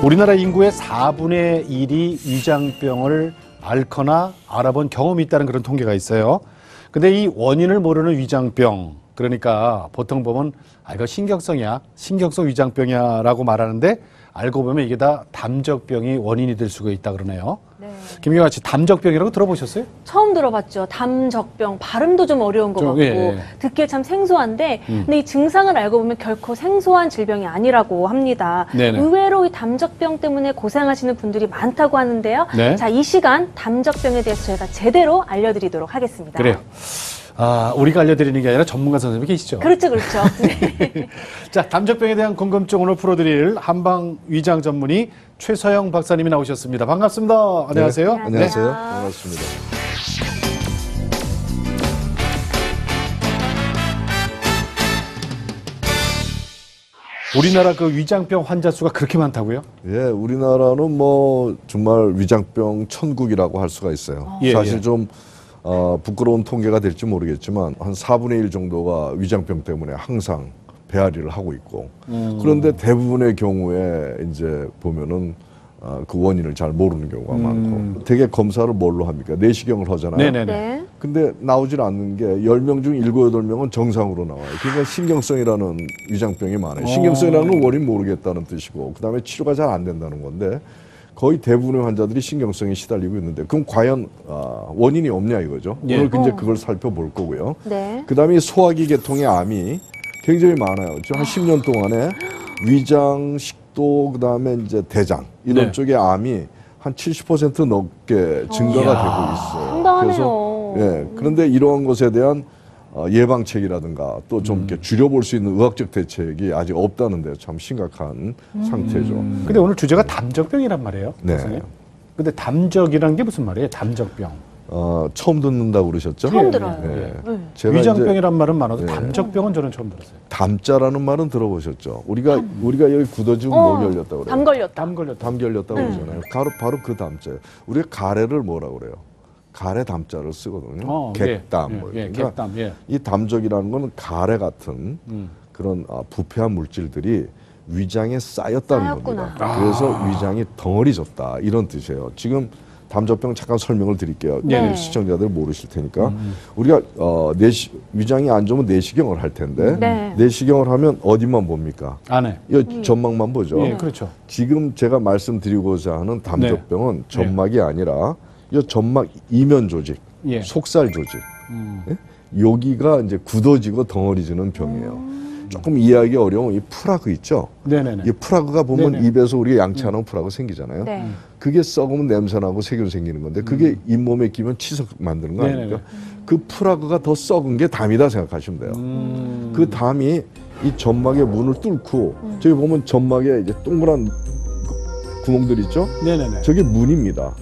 우리나라 인구의 4분의 1이 위장병을 앓거나 알아본 경험이 있다는 그런 통계가 있어요. 근데 이 원인을 모르는 위장병, 그러니까 보통 보면 이거 신경성이야, 신경성 위장병이야 라고 말하는데 알고 보면 이게 다 담적병이 원인이 될 수가 있다 그러네요. 네. 김경아 씨, 담적병이라고 들어보셨어요? 처음 들어봤죠. 담적병. 발음도 좀 어려운 것 같고 듣기에 참 생소한데 근데 이 증상을 알고 보면 결코 생소한 질병이 아니라고 합니다. 네네. 의외로 이 담적병 때문에 고생하시는 분들이 많다고 하는데요. 네. 자, 이 시간 담적병에 대해서 저희가 제대로 알려드리도록 하겠습니다. 그래요. 우리가 알려드리는 게 아니라 전문가 선생님이 계시죠? 그렇죠, 그렇죠. 네. 자, 담적병에 대한 궁금증 오늘 풀어드릴 한방 위장 전문의 최서영 박사님이 나오셨습니다. 반갑습니다. 안녕하세요. 네, 안녕하세요. 네. 반갑습니다. 우리나라 그 위장병 환자 수가 그렇게 많다고요? 예, 우리나라는 뭐 정말 위장병 천국이라고 할 수가 있어요. 사실 좀 부끄러운 통계가 될지 모르겠지만 한 4분의 1 정도가 위장병 때문에 항상 배앓이를 하고 있고 그런데 대부분의 경우에 이제 보면은 그 원인을 잘 모르는 경우가 많고 되게 검사를 뭘로 합니까? 내시경을 하잖아요. 네네네. 근데 나오질 않는 게 10명 중 7, 8명은 정상으로 나와요. 그러니까 신경성이라는 위장병이 많아요. 신경성이라는 원인 모르겠다는 뜻이고 그다음에 치료가 잘 안 된다는 건데 거의 대부분의 환자들이 신경성에 시달리고 있는데 그럼 과연 원인이 없냐 이거죠. 예. 오늘 이제 그걸 살펴볼 거고요. 네. 그다음에 소화기 계통의 암이 굉장히 많아요. 한 10년 동안에 위장, 식도, 그다음에 이제 대장 이런 쪽의 암이 한 70% 넘게 증가가 되고 있어요. 상당하네요. 그래서 그런데 이러한 것에 대한 예방책이라든가 또 좀 이렇게 줄여볼 수 있는 의학적 대책이 아직 없다는데 참 심각한 상태죠. 근데 오늘 주제가 담적병이란 말이에요. 네. 선생님? 근데 담적이란 게 무슨 말이에요? 담적병. 처음 듣는다고 그러셨죠? 처음 들어요. 제가 위장병이란 말은 많아도 담적병은 저는 처음 들었어요. 담자라는 말은 들어보셨죠? 우리가 여기 굳어지고 목이 열렸다고 그래요. 담 걸렸다. 담 걸렸다고 그러잖아요. 바로 그 담자예요. 우리가 가래를 뭐라고 그래요? 가래 담자를 쓰거든요. 객담. 그러니까 객담. 이 담적이라는 거는 가래 같은 그런 부패한 물질들이 위장에 쌓였다는 겁니다. 그래서 위장이 덩어리졌다 이런 뜻이에요. 지금 담적병 잠깐 설명을 드릴게요. 시청자들 모르실 테니까 우리가 위장이 안 좋으면 내시경을 할 텐데 내시경을 하면 어디만 봅니까? 안에. 이 점막만 보죠. 그렇죠. 지금 제가 말씀드리고자 하는 담적병은 점막이 아니라 이 점막 이면 조직, 속살 조직, 여기가 이제 굳어지고 덩어리지는 병이에요. 조금 이해하기 어려운 이 프라그 있죠? 네네네. 이 프라그가 보면 입에서 우리가 양치하는 프라그 생기잖아요. 그게 썩으면 냄새나고 세균 생기는 건데 그게 잇몸에 끼면 치석 만드는 거 아닙니까? 그 프라그가 더 썩은 게 담이다 생각하시면 돼요. 그 담이 이 점막의 문을 뚫고 저기 보면 점막에 이제 동그란 구멍들 있죠? 네네네. 저게 문입니다.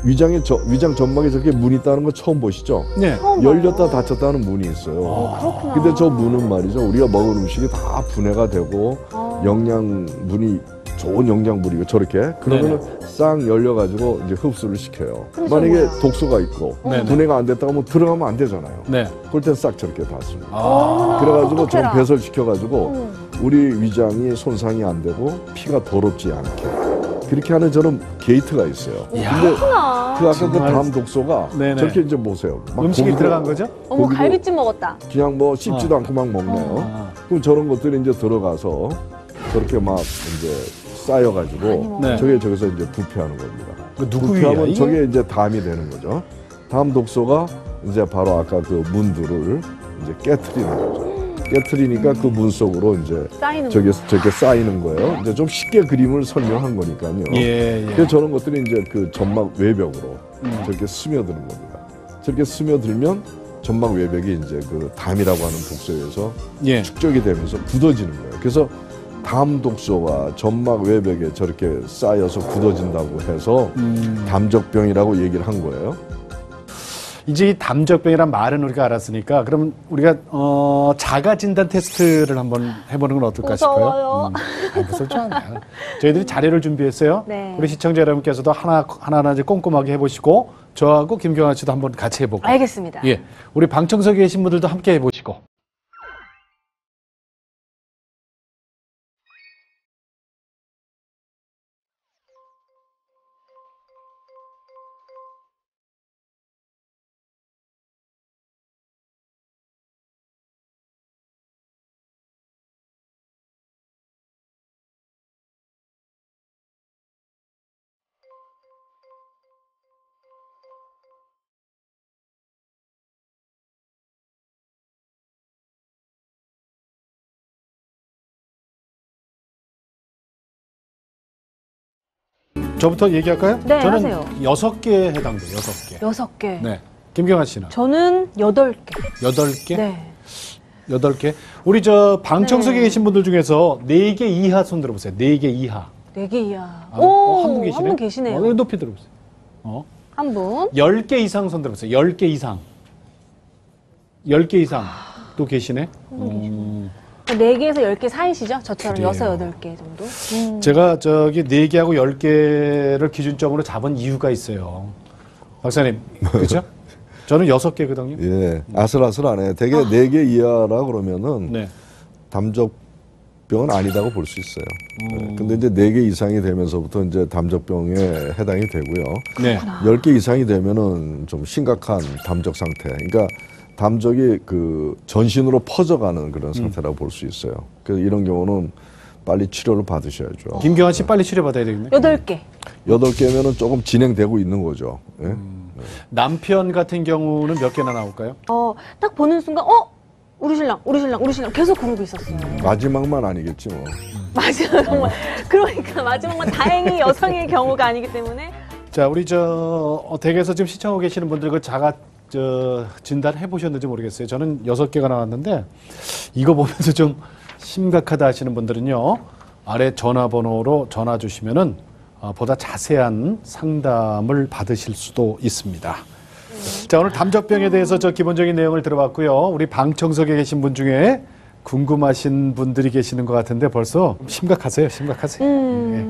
위장 점막에 저렇게 문이 있다는 거 처음 보시죠? 네. 열렸다 닫혔다는 문이 있어요. 그렇구나. 근데 저 문은 말이죠. 우리가 먹은 음식이 다 분해가 되고 영양분이 좋은 영양분이고 저렇게 그러면은 싹 열려가지고 이제 흡수를 시켜요. 만약에 독소가 있고 분해가 안 됐다고 하면 들어가면 안 되잖아요. 그럴 땐 싹 저렇게 닫습니다. 그래가지고 좀 배설시켜가지고 우리 위장이 손상이 안 되고 피가 더럽지 않게. 그렇게 하는 저는 게이트가 있어요. 근데 그 아까 그 담 독소가 저렇게 이제 보세요. 막 음식이 들어간 거죠? 어머, 갈비찜 먹었다. 그냥 뭐 씹지도 않고 막 먹네요. 그럼 저런 것들이 이제 들어가서 저렇게 막 이제 쌓여가지고 저기서 이제 부패하는 겁니다. 부패하면 저게 이제 담이 되는 거죠. 담 독소가 이제 바로 아까 그 문들을 이제 깨트리는 거죠. 깨트리니까 그 문 속으로 이제 저게 쌓이는 거예요. 이제 좀 쉽게 그림을 설명한 거니까요. 그래서 저런 것들이 이제 그 점막 외벽으로 저렇게 스며드는 겁니다. 저렇게 스며들면 점막 외벽이 이제 그 담이라고 하는 독소에 의해서 축적이 되면서 굳어지는 거예요. 그래서 담 독소가 점막 외벽에 저렇게 쌓여서 굳어진다고 해서 담적병이라고 얘기를 한 거예요. 이제 이 담적병이란 말은 우리가 알았으니까 그럼 우리가 자가 진단 테스트를 한번 해보는 건 어떨까 싶어요. 무섭지 않아요. 저희들이 자료를 준비했어요. 우리 시청자 여러분께서도 하나하나 이제 꼼꼼하게 해보시고 저하고 김경아 씨도 한번 같이 해보고. 알겠습니다. 우리 방청석에 계신 분들도 함께 해보시고. 저부터 얘기할까요? 네, 저는 하세요. 6개에 해당돼요. 6개. 6개. 네. 김경아 씨는? 저는 8개. 8개? 네. 8개? 우리 저 방청석에 네. 계신 분들 중에서 4개 이하 손 들어보세요. 4개 이하. 4개 이하. 한 분 계시네. 한 분 계시네요. 높이 들어보세요. 한 분. 10개 이상 손 들어보세요. 10개 이상. 10개 이상 또 계시네. 한 분 계시네요. 4개에서 10개 사이시죠? 저처럼 그래요. 6, 8개 정도? 제가 저기 4개하고 10개를 기준점으로 잡은 이유가 있어요. 박사님, 그렇죠? 저는 6개거든요. 예, 아슬아슬하네. 대개 4개 이하라 그러면은 네. 담적병은 아니다고 볼 수 있어요. 네. 근데 이제 4개 이상이 되면서부터 이제 담적병에 해당이 되고요. 네. 10개 이상이 되면은 좀 심각한 담적 상태. 그러니까 담적이 그 전신으로 퍼져가는 그런 상태라고 볼 수 있어요. 그래서 이런 경우는 빨리 치료를 받으셔야죠. 김경환 씨 빨리 치료받아야 되겠네. 8개. 8개면은 조금 진행되고 있는 거죠. 예? 남편 같은 경우는 몇 개나 나올까요? 딱 보는 순간, 우리 신랑 계속 그러고 있었어요. 마지막만 아니겠지 뭐. 마지막 정말. 그러니까 마지막만 다행히 여성의 경우가 아니기 때문에. 자, 우리 댁에서 지금 시청하고 계시는 분들 그 자가 진단해 보셨는지 모르겠어요. 저는 6개가 나왔는데 이거 보면서 좀 심각하다 하시는 분들은요. 아래 전화번호로 전화 주시면은 보다 자세한 상담을 받으실 수도 있습니다. 자, 오늘 담적병에 대해서 저 기본적인 내용을 들어봤고요. 우리 방청석에 계신 분 중에 궁금하신 분들이 계시는 것 같은데 벌써 심각하세요.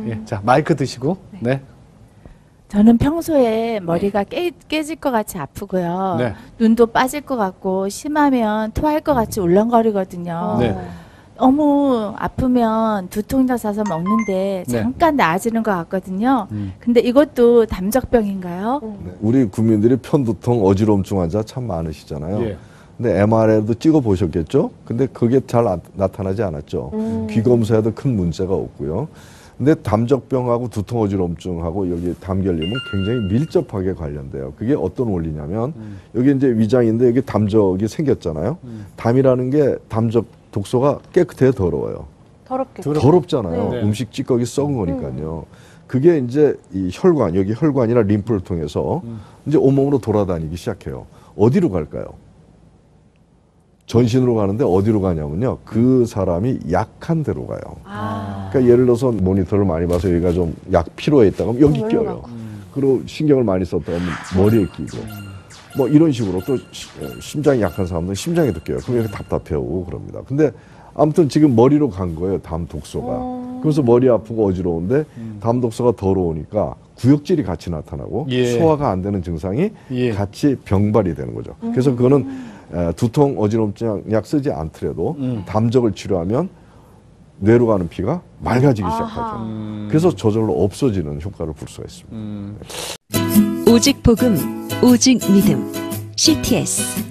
예. 자, 마이크 드시고. 네. 저는 평소에 머리가 깨질 것 같이 아프고요. 네. 눈도 빠질 것 같고 심하면 토할 것 같이 울렁거리거든요. 네. 너무 아프면 두통약 사서 먹는데 네. 잠깐 나아지는 것 같거든요. 근데 이것도 담적병인가요? 네, 우리 국민들이 편두통, 어지럼증 환자 참 많으시잖아요. 예. 근데 MRI도 찍어 보셨겠죠? 근데 그게 잘 나타나지 않았죠. 귀 검사에도 큰 문제가 없고요. 근데 담적병하고 두통, 어지럼증하고 여기 담결림은 굉장히 밀접하게 관련돼요. 그게 어떤 원리냐면 여기 이제 위장인데 여기 담적이 생겼잖아요. 담이라는 게 담적 독소가 깨끗해요, 더러워요? 더럽잖아요. 네. 음식 찌꺼기 썩은 거니까요. 그게 이제 이 혈관, 여기 혈관이나 림프를 통해서 이제 온몸으로 돌아다니기 시작해요. 어디로 갈까요? 전신으로 가는데 어디로 가냐면요. 그 사람이 약한 데로 가요. 그러니까 예를 들어서 모니터를 많이 봐서 여기가 좀 피로해 있다가 하면 여기 껴요. 그리고 신경을 많이 썼다 하면 머리에 끼고. 뭐 이런 식으로 또 심장이 약한 사람들은 심장에도 껴요. 그럼 이렇게 답답해오고 그럽니다. 근데 아무튼 지금 머리로 간 거예요. 담 독소가. 그래서 머리 아프고 어지러운데 담 독소가 더러우니까 구역질이 같이 나타나고 예. 소화가 안 되는 증상이 예. 같이 병발이 되는 거죠. 그래서 그거는 두통, 어지럼증 약 쓰지 않더라도 담적을 치료하면 뇌로 가는 피가 맑아지기 시작하죠. 그래서 저절로 없어지는 효과를 볼 수가 있습니다. 오직 복음, 오직 믿음. CTS